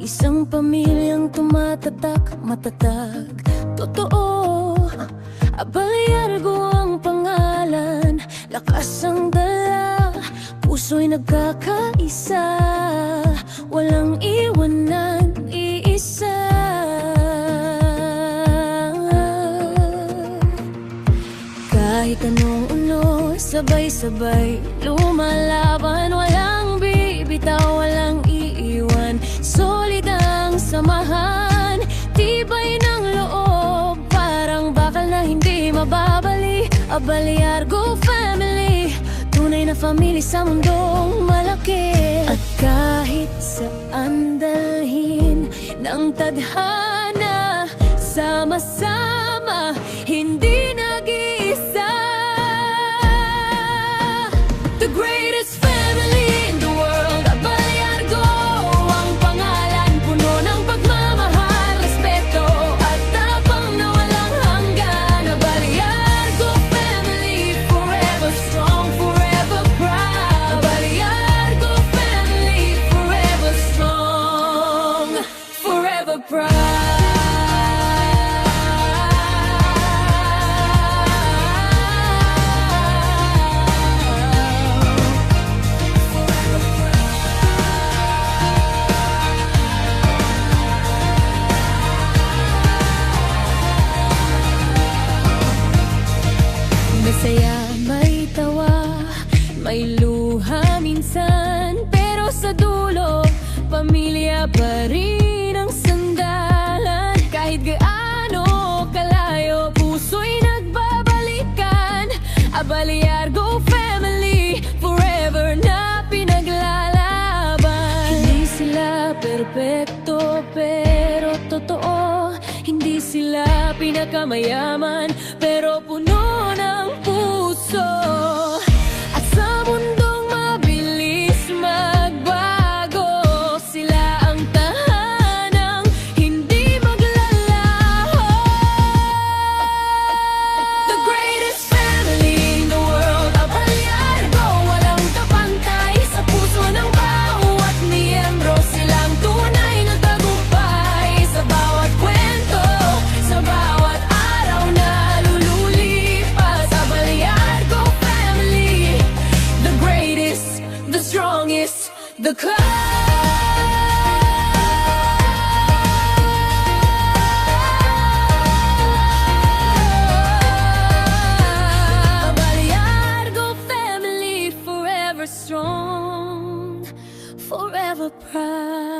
Isang pamilyang tumatatak, matatag, totoo. Abalyargo ang pangalan, lakas ang dala, puso'y nagkakaisa, walang iwanan, iisa. Kahit anong uno, sabay-sabay lumalaban, walang bibitaw, walang iiwan. Solid ang samahan, tibay ng loob, parang bakal na hindi mababali. Abalyargo family, tunay na family sa mundong malaki. At kahit saan dalhin ng tadhana, sama-sama, hindi nag-iisa. The greatest family in the world, Abalyargo ang pangalan, puno ng pagmamahal, respeto at tapang na walang hanggan. Abalyargo family, forever strong, forever proud. Abalyargo family, forever strong, forever proud. Masaya, may tawa, may luha minsan, pero sa dulo, pamilya pa rin ang sandalan. Kahit gaano kalayo, puso'y nagbabalikan. Abalyargo family, forever na pinaglalaban. Hindi sila perpekto, pero totoo. Hindi sila pinakamayaman, pero puno ng puso. At sa mundong mabilis magbago, sila ang tahanang hindi maglalaho. The greatest family in the world, Abalyargo, walang kapantay sa puso ng bawat miyembro. Silang tunay na tagumpay sa bawat kwento, sa bawat araw na lululipas. Abalyargo family, the greatest, the strongest, the Abalyargo family, forever strong, forever proud.